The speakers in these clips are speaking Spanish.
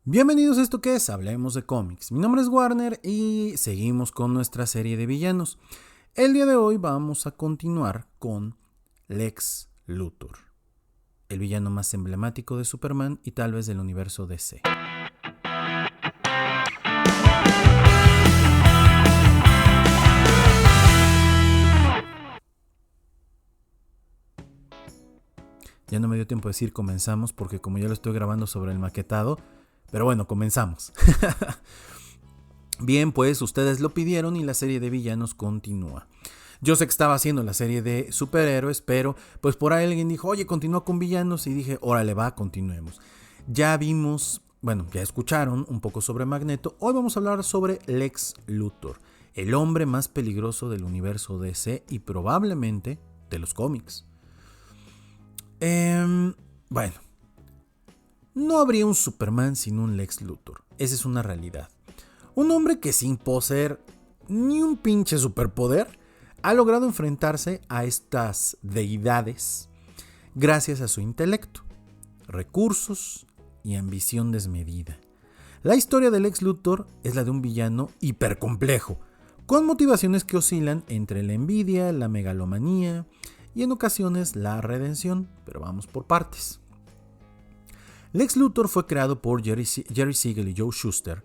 Bienvenidos a esto que es Hablemos de cómics. Mi nombre es Warner y seguimos con nuestra serie de villanos. El día de hoy vamos a continuar con Lex Luthor, el villano más emblemático de Superman y tal vez del universo DC. Ya no me dio tiempo de decir comenzamos porque como ya lo estoy grabando sobre el maquetado, pero bueno, comenzamos. Bien, pues ustedes lo pidieron y la serie de villanos continúa. Yo sé que estaba haciendo la serie de superhéroes, pero pues por ahí alguien dijo, oye, continúa con villanos, y dije, órale va, continuemos. Ya vimos, bueno, ya escucharon un poco sobre Magneto. Hoy vamos a hablar sobre Lex Luthor, el hombre más peligroso del universo DC y probablemente de los cómics. Bueno, no habría un Superman sin un Lex Luthor, esa es una realidad. Un hombre que sin poseer ni un pinche superpoder ha logrado enfrentarse a estas deidades gracias a su intelecto, recursos y ambición desmedida. La historia de Lex Luthor es la de un villano hipercomplejo, con motivaciones que oscilan entre la envidia, la megalomanía y en ocasiones la redención, pero vamos por partes. Lex Luthor fue creado por Jerry Siegel y Joe Shuster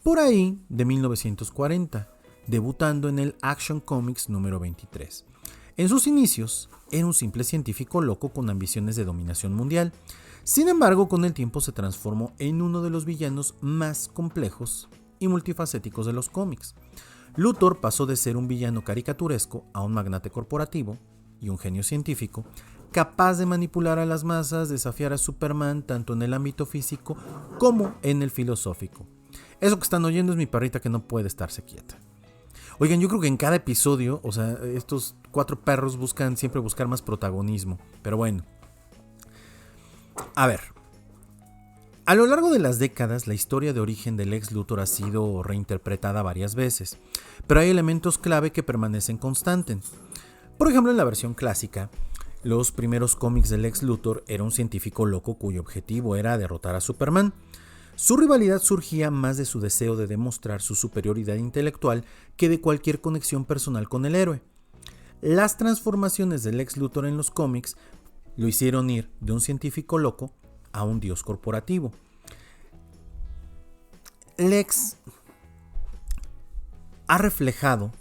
por ahí de 1940, debutando en el Action Comics número 23. En sus inicios, era un simple científico loco con ambiciones de dominación mundial. Sin embargo, con el tiempo se transformó en uno de los villanos más complejos y multifacéticos de los cómics. Luthor pasó de ser un villano caricaturesco a un magnate corporativo y un genio científico, capaz de manipular a las masas, desafiar a Superman tanto en el ámbito físico como en el filosófico. Eso que están oyendo es mi perrita que no puede estarse quieta. Oigan, yo creo que en cada episodio, o sea, estos 4 perros siempre buscar más protagonismo. Pero bueno. A ver. A lo largo de las décadas, la historia de origen de Lex Luthor ha sido reinterpretada varias veces. Pero hay elementos clave que permanecen constantes. Por ejemplo, en la versión clásica, los primeros cómics de Lex Luthor era un científico loco cuyo objetivo era derrotar a Superman. Su rivalidad surgía más de su deseo de demostrar su superioridad intelectual que de cualquier conexión personal con el héroe. Las transformaciones de Lex Luthor en los cómics lo hicieron ir de un científico loco a un dios corporativo. Lex ha reflejado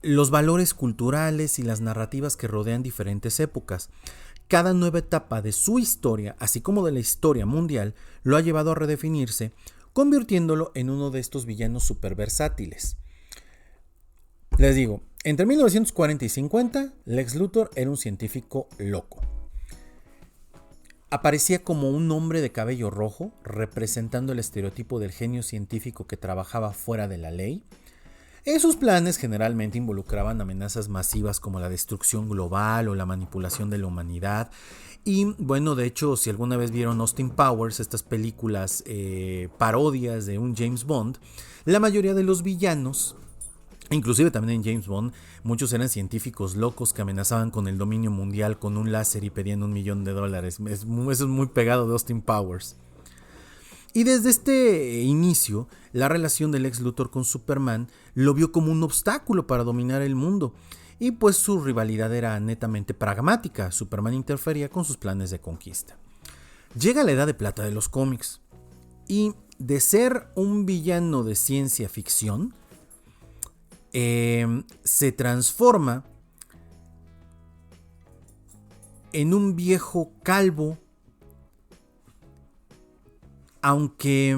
los valores culturales y las narrativas que rodean diferentes épocas. Cada nueva etapa de su historia, así como de la historia mundial, lo ha llevado a redefinirse, convirtiéndolo en uno de estos villanos superversátiles. Les digo, entre 1940 y 50, Lex Luthor era un científico loco. Aparecía como un hombre de cabello rojo, representando el estereotipo del genio científico que trabajaba fuera de la ley. Sus planes generalmente involucraban amenazas masivas como la destrucción global o la manipulación de la humanidad. Y bueno, de hecho, si alguna vez vieron Austin Powers, estas películas parodias de un James Bond, la mayoría de los villanos, inclusive también en James Bond, muchos eran científicos locos que amenazaban con el dominio mundial con un láser y pedían $1 millón. Eso es muy pegado de Austin Powers. Y desde este inicio, la relación de Lex Luthor con Superman lo vio como un obstáculo para dominar el mundo. Y pues su rivalidad era netamente pragmática. Superman interfería con sus planes de conquista. Llega la edad de plata de los cómics. Y de ser un villano de ciencia ficción, se transforma en un viejo calvo. Aunque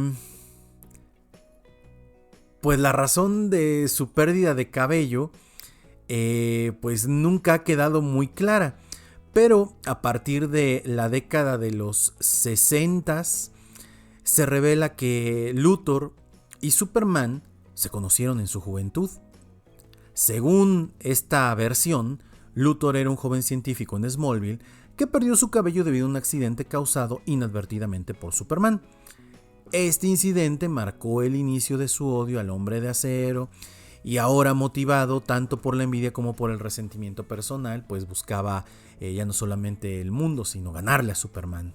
pues la razón de su pérdida de cabello pues nunca ha quedado muy clara. Pero a partir de la década de los 60s se revela que Luthor y Superman se conocieron en su juventud. Según esta versión, Luthor era un joven científico en Smallville que perdió su cabello debido a un accidente causado inadvertidamente por Superman. Este incidente marcó el inicio de su odio al Hombre de Acero y ahora, motivado tanto por la envidia como por el resentimiento personal, pues buscaba ya no solamente el mundo, sino ganarle a Superman.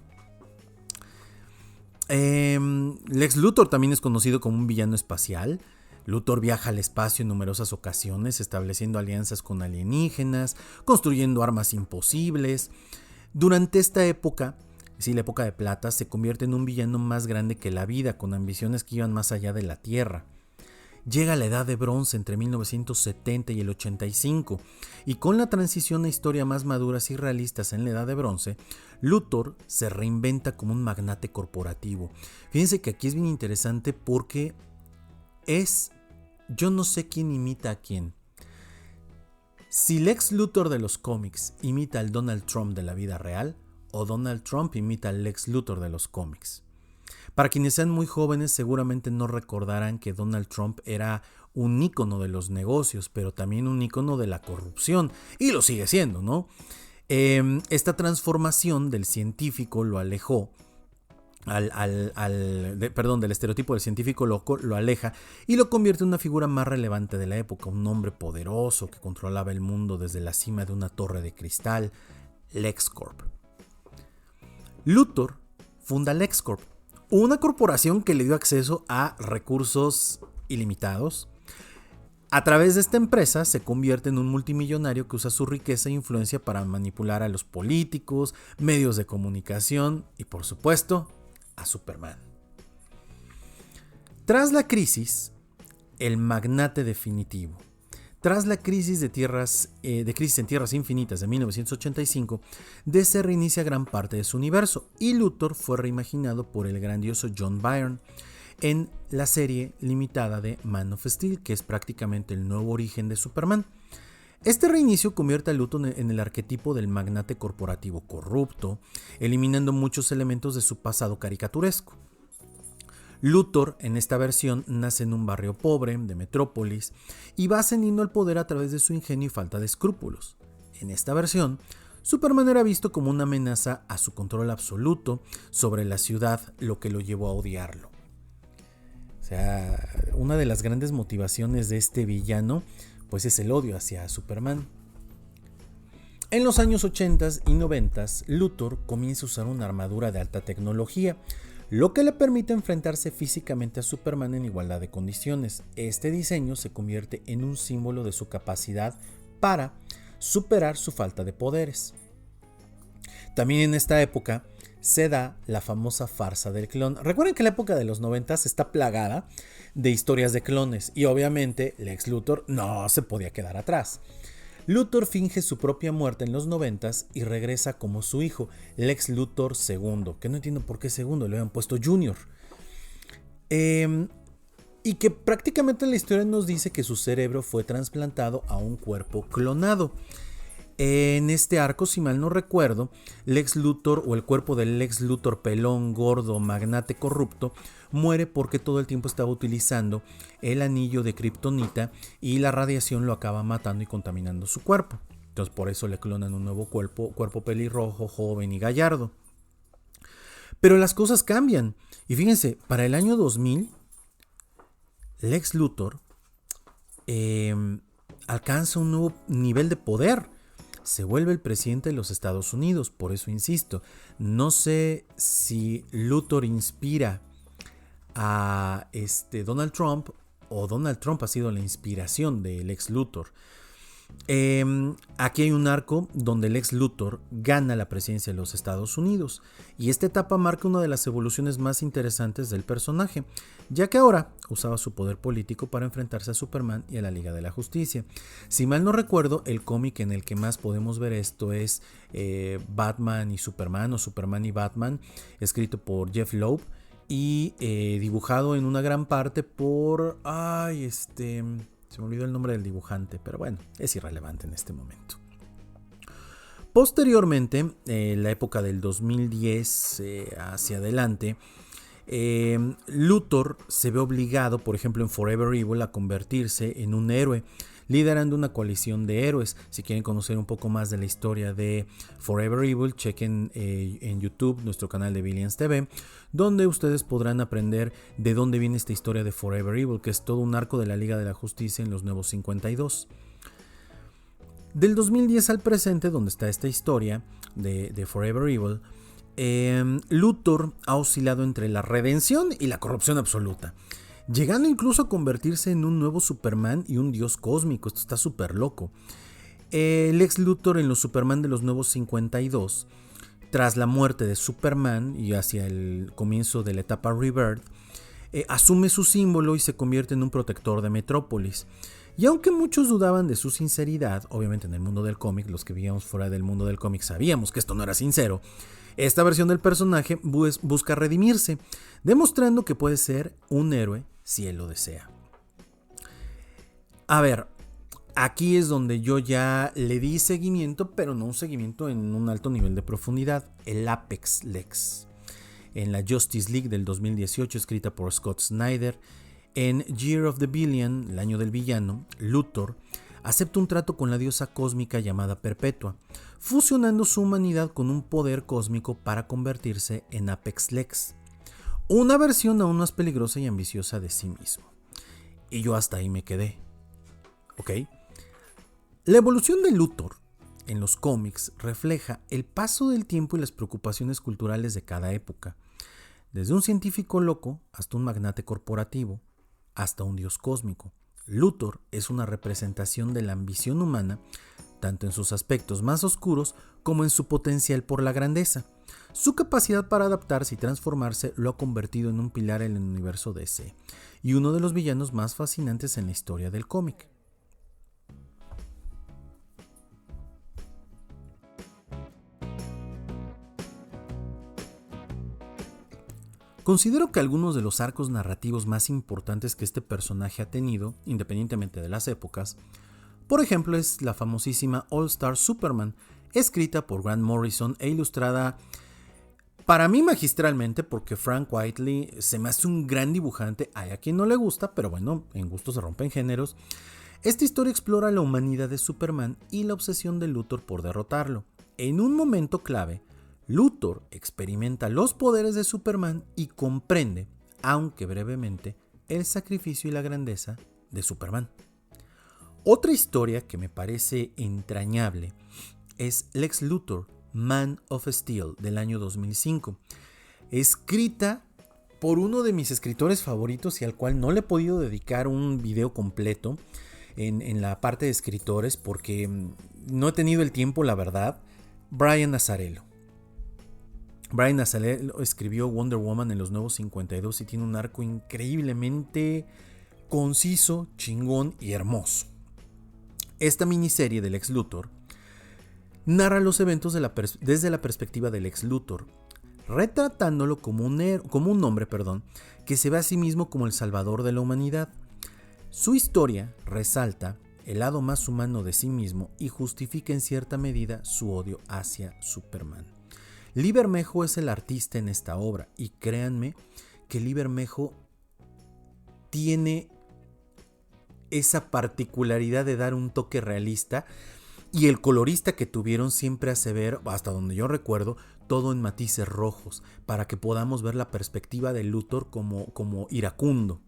Lex Luthor también es conocido como un villano espacial. Luthor viaja al espacio en numerosas ocasiones, estableciendo alianzas con alienígenas, construyendo armas imposibles. Durante esta época, la época de plata, se convierte en un villano más grande que la vida, con ambiciones que iban más allá de la Tierra. Llega a la edad de bronce entre 1970 y el 85, y con la transición a historias más maduras y realistas en la edad de bronce, Luthor se reinventa como un magnate corporativo. Fíjense que aquí es bien interesante porque yo no sé quién imita a quién. Si Lex Luthor de los cómics imita al Donald Trump de la vida real, o Donald Trump imita al Lex Luthor de los cómics. Para quienes sean muy jóvenes seguramente no recordarán que Donald Trump era un ícono de los negocios, pero también un ícono de la corrupción, y lo sigue siendo, ¿no? Esta transformación del científico lo alejó, del estereotipo del científico lo aleja y lo convierte en una figura más relevante de la época, un hombre poderoso que controlaba el mundo desde la cima de una torre de cristal, LexCorp. Luthor funda LexCorp, una corporación que le dio acceso a recursos ilimitados. A través de esta empresa se convierte en un multimillonario que usa su riqueza e influencia para manipular a los políticos, medios de comunicación y, por supuesto, a Superman. Tras la crisis, el magnate definitivo. Tras la crisis de Crisis en Tierras Infinitas de 1985, DC reinicia gran parte de su universo y Luthor fue reimaginado por el grandioso John Byrne en la serie limitada de Man of Steel, que es prácticamente el nuevo origen de Superman. Este reinicio convierte a Luthor en el arquetipo del magnate corporativo corrupto, eliminando muchos elementos de su pasado caricaturesco. Luthor, en esta versión, nace en un barrio pobre de Metrópolis y va ascendiendo al poder a través de su ingenio y falta de escrúpulos. En esta versión, Superman era visto como una amenaza a su control absoluto sobre la ciudad, lo que lo llevó a odiarlo. O sea, una de las grandes motivaciones de este villano, pues es el odio hacia Superman. En los años 80 y 90, Luthor comienza a usar una armadura de alta tecnología, lo que le permite enfrentarse físicamente a Superman en igualdad de condiciones. Este diseño se convierte en un símbolo de su capacidad para superar su falta de poderes. También en esta época se da la famosa farsa del clon. Recuerden que la época de los 90 está plagada de historias de clones y obviamente Lex Luthor no se podía quedar atrás. Luthor finge su propia muerte en los 90s y regresa como su hijo, Lex Luthor II, que no entiendo por qué segundo, le habían puesto Junior. Y que prácticamente la historia nos dice que su cerebro fue trasplantado a un cuerpo clonado. En este arco, si mal no recuerdo, Lex Luthor o el cuerpo del Lex Luthor pelón, gordo, magnate corrupto, muere porque todo el tiempo estaba utilizando el anillo de kriptonita y la radiación lo acaba matando y contaminando su cuerpo. Entonces por eso le clonan un nuevo cuerpo pelirrojo, joven y gallardo. Pero las cosas cambian. Y fíjense, para el año 2000, Lex Luthor alcanza un nuevo nivel de poder. Se vuelve el presidente de los Estados Unidos. Por eso insisto, no sé si Luthor inspira a Donald Trump o Donald Trump ha sido la inspiración de Lex Luthor. Aquí hay un arco donde Lex Luthor gana la presidencia de los Estados Unidos y esta etapa marca una de las evoluciones más interesantes del personaje, ya que ahora usaba su poder político para enfrentarse a Superman y a la Liga de la Justicia. Si mal no recuerdo, el cómic en el que más podemos ver esto es Batman y Superman o Superman y Batman, escrito por Jeff Loeb y dibujado en una gran parte por se me olvidó el nombre del dibujante, pero bueno, es irrelevante en este momento. Posteriormente, la época del 2010 hacia adelante, Luthor se ve obligado, por ejemplo en Forever Evil, a convertirse en un héroe, liderando una coalición de héroes. Si quieren conocer un poco más de la historia de Forever Evil, chequen en YouTube nuestro canal de Billions TV, donde ustedes podrán aprender de dónde viene esta historia de Forever Evil, que es todo un arco de la Liga de la Justicia en los Nuevos 52. Del 2010 al presente, donde está esta historia de Forever Evil, Luthor ha oscilado entre la redención y la corrupción absoluta, llegando incluso a convertirse en un nuevo Superman y un dios cósmico. Esto está súper loco. Lex Luthor en los Superman de los nuevos 52, tras la muerte de Superman y hacia el comienzo de la etapa Rebirth, asume su símbolo y se convierte en un protector de Metrópolis. Y aunque muchos dudaban de su sinceridad, obviamente en el mundo del cómic, los que vivíamos fuera del mundo del cómic sabíamos que esto no era sincero, esta versión del personaje busca redimirse, demostrando que puede ser un héroe si él lo desea. A ver, aquí es donde yo ya le di seguimiento, pero no un seguimiento en un alto nivel de profundidad, el Apex Lex. En la Justice League del 2018, escrita por Scott Snyder, en Year of the Villain, el año del villano, Luthor acepta un trato con la diosa cósmica llamada Perpetua, fusionando su humanidad con un poder cósmico para convertirse en Apex Lex, una versión aún más peligrosa y ambiciosa de sí mismo. Y yo hasta ahí me quedé. ¿Ok? La evolución de Luthor en los cómics refleja el paso del tiempo y las preocupaciones culturales de cada época, desde un científico loco hasta un magnate corporativo, hasta un dios cósmico. Luthor es una representación de la ambición humana, tanto en sus aspectos más oscuros como en su potencial por la grandeza. Su capacidad para adaptarse y transformarse lo ha convertido en un pilar en el universo DC y uno de los villanos más fascinantes en la historia del cómic. Considero que algunos de los arcos narrativos más importantes que este personaje ha tenido, independientemente de las épocas, por ejemplo, es la famosísima All Star Superman, escrita por Grant Morrison e ilustrada para mí magistralmente, porque Frank Whiteley se me hace un gran dibujante. Hay a quien no le gusta, pero bueno, en gusto se rompen géneros. Esta historia explora la humanidad de Superman y la obsesión de Luthor por derrotarlo. En un momento clave, Luthor experimenta los poderes de Superman y comprende, aunque brevemente, el sacrificio y la grandeza de Superman. Otra historia que me parece entrañable es Lex Luthor, Man of Steel, del año 2005, escrita por uno de mis escritores favoritos y al cual no le he podido dedicar un video completo en la parte de escritores porque no he tenido el tiempo, la verdad. Brian Azzarello. Brian Azzarello escribió Wonder Woman en los nuevos 52 y tiene un arco increíblemente conciso, chingón y hermoso. Esta miniserie del Lex Luthor narra los eventos desde la perspectiva del Lex Luthor, retratándolo como un hombre que se ve a sí mismo como el salvador de la humanidad. Su historia resalta el lado más humano de sí mismo y justifica en cierta medida su odio hacia Superman. Lee Bermejo es el artista en esta obra y créanme que Lee Bermejo tiene esa particularidad de dar un toque realista y el colorista que tuvieron siempre hace ver, hasta donde yo recuerdo, todo en matices rojos para que podamos ver la perspectiva de Luthor como iracundo.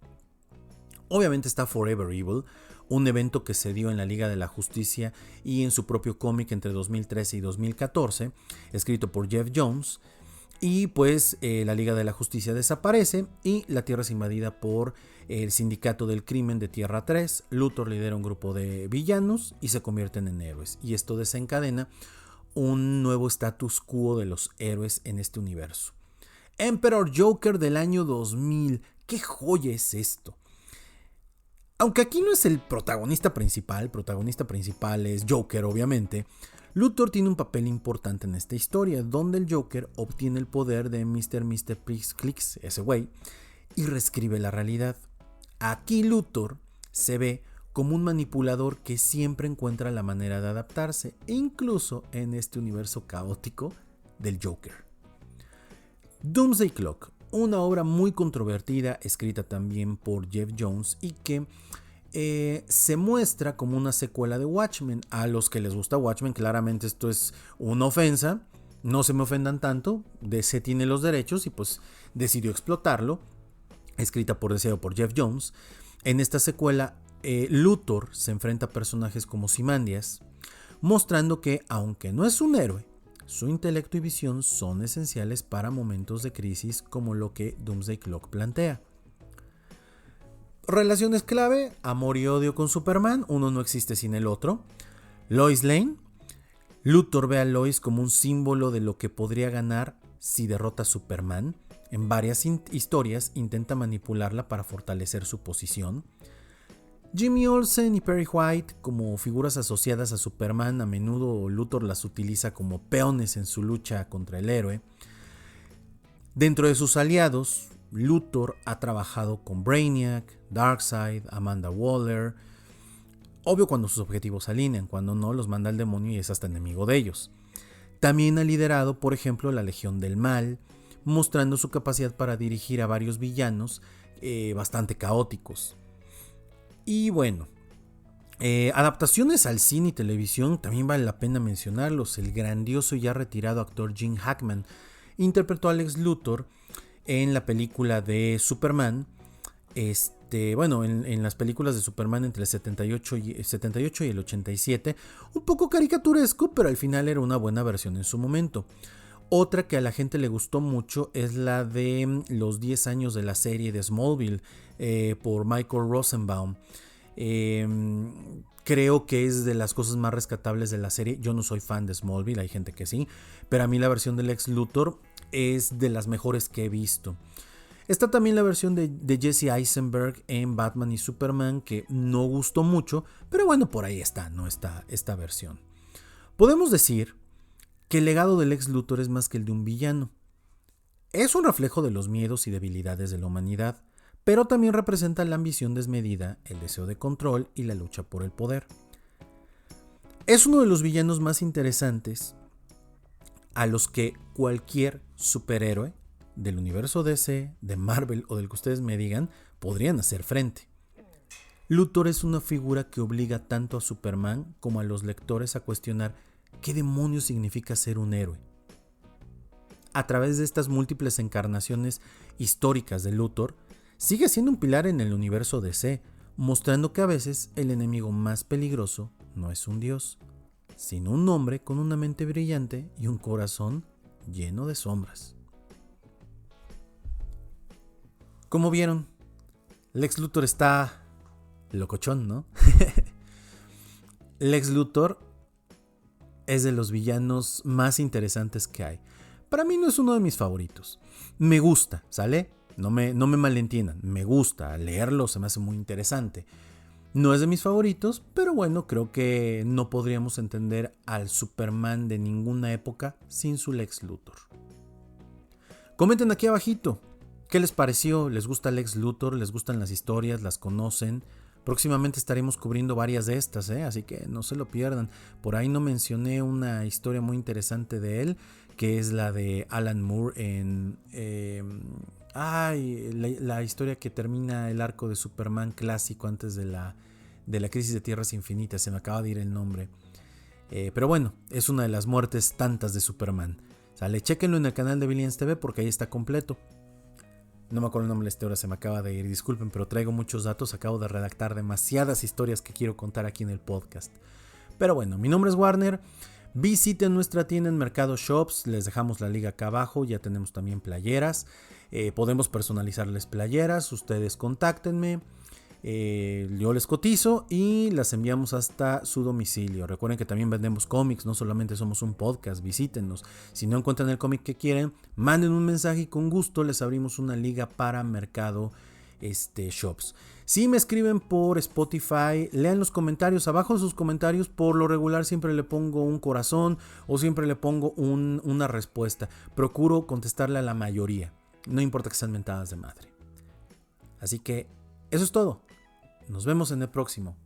Obviamente está Forever Evil, un evento que se dio en la Liga de la Justicia y en su propio cómic entre 2013 y 2014, escrito por Geoff Johns, y pues la Liga de la Justicia desaparece y la Tierra es invadida por el Sindicato del Crimen de Tierra 3. Luthor lidera un grupo de villanos y se convierten en héroes, y esto desencadena un nuevo status quo de los héroes en este universo. Emperor Joker del año 2000, ¿qué joya es esto? Aunque aquí no es el protagonista principal es Joker, obviamente. Luthor tiene un papel importante en esta historia, donde el Joker obtiene el poder de Mr. Clicks, ese güey, y reescribe la realidad. Aquí Luthor se ve como un manipulador que siempre encuentra la manera de adaptarse, incluso en este universo caótico del Joker. Doomsday Clock, una obra muy controvertida, escrita también por Geoff Johns y que se muestra como una secuela de Watchmen. A los que les gusta Watchmen, claramente esto es una ofensa. No se me ofendan tanto. DC tiene los derechos y pues decidió explotarlo. Escrita por Geoff Johns. En esta secuela, Luthor se enfrenta a personajes como Ozymandias, mostrando que, aunque no es un héroe, su intelecto y visión son esenciales para momentos de crisis como lo que Doomsday Clock plantea. Relaciones clave, amor y odio con Superman, uno no existe sin el otro. Lois Lane, Luthor ve a Lois como un símbolo de lo que podría ganar si derrota a Superman. En varias historias intenta manipularla para fortalecer su posición. Jimmy Olsen y Perry White, como figuras asociadas a Superman, a menudo Luthor las utiliza como peones en su lucha contra el héroe. Dentro de sus aliados, Luthor ha trabajado con Brainiac, Darkseid, Amanda Waller. Obvio cuando sus objetivos se alinean, cuando no los manda al demonio y es hasta enemigo de ellos. También ha liderado, por ejemplo, la Legión del Mal, mostrando su capacidad para dirigir a varios villanos bastante caóticos. Y bueno, adaptaciones al cine y televisión, también vale la pena mencionarlos. El grandioso y ya retirado actor Gene Hackman interpretó a Lex Luthor en la película de Superman. En las películas de Superman entre el 78 y el 87, un poco caricaturesco, pero al final era una buena versión en su momento. Otra que a la gente le gustó mucho es la de los 10 años de la serie de Smallville por Michael Rosenbaum. Creo que es de las cosas más rescatables de la serie. Yo no soy fan de Smallville, hay gente que sí, pero a mí la versión del Lex Luthor es de las mejores que he visto. Está también la versión de Jesse Eisenberg en Batman y Superman, que no gustó mucho, pero bueno, por ahí está, ¿no? Esta versión. Podemos decir que el legado del Lex Luthor es más que el de un villano. Es un reflejo de los miedos y debilidades de la humanidad, pero también representa la ambición desmedida, el deseo de control y la lucha por el poder. Es uno de los villanos más interesantes a los que cualquier superhéroe del universo DC, de Marvel o del que ustedes me digan, podrían hacer frente. Luthor es una figura que obliga tanto a Superman como a los lectores a cuestionar qué demonios significa ser un héroe. A través de estas múltiples encarnaciones históricas de Luthor, sigue siendo un pilar en el universo DC, mostrando que a veces el enemigo más peligroso no es un dios, sino un hombre con una mente brillante y un corazón lleno de sombras. Como vieron, Lex Luthor está locochón, ¿no? Lex Luthor es de los villanos más interesantes que hay. Para mí no es uno de mis favoritos. Me gusta, ¿sale? No me malentiendan. Me gusta leerlo, se me hace muy interesante. No es de mis favoritos, pero bueno, creo que no podríamos entender al Superman de ninguna época sin su Lex Luthor. Comenten aquí abajito. ¿Qué les pareció? ¿Les gusta Lex Luthor? ¿Les gustan las historias? ¿Las conocen? Próximamente estaremos cubriendo varias de estas, así que no se lo pierdan. Por ahí no mencioné una historia muy interesante de él, que es la de Alan Moore en... la historia que termina el arco de Superman clásico antes de la crisis de Tierras Infinitas. Se me acaba de ir el nombre. Pero bueno, es una de las muertes tantas de Superman. ¿Sale? Chéquenlo en el canal de Billions TV porque ahí está completo. No me acuerdo el nombre de esta hora, se me acaba de ir, disculpen, pero traigo muchos datos, acabo de redactar demasiadas historias que quiero contar aquí en el podcast. Pero bueno, mi nombre es Warner, visiten nuestra tienda en Mercado Shops, les dejamos la liga acá abajo, ya tenemos también playeras, podemos personalizarles playeras, ustedes contáctenme, yo les cotizo y las enviamos hasta su domicilio. Recuerden que también vendemos cómics, no solamente somos un podcast, visítenos. Si no encuentran el cómic que quieren, manden un mensaje y con gusto les abrimos una liga para Mercado Shops. Si me escriben por Spotify, lean los comentarios, abajo de sus comentarios por lo regular siempre le pongo un corazón o siempre le pongo una respuesta. Procuro contestarle a la mayoría, no importa que sean mentadas de madre. Así que eso es todo. Nos vemos en el próximo.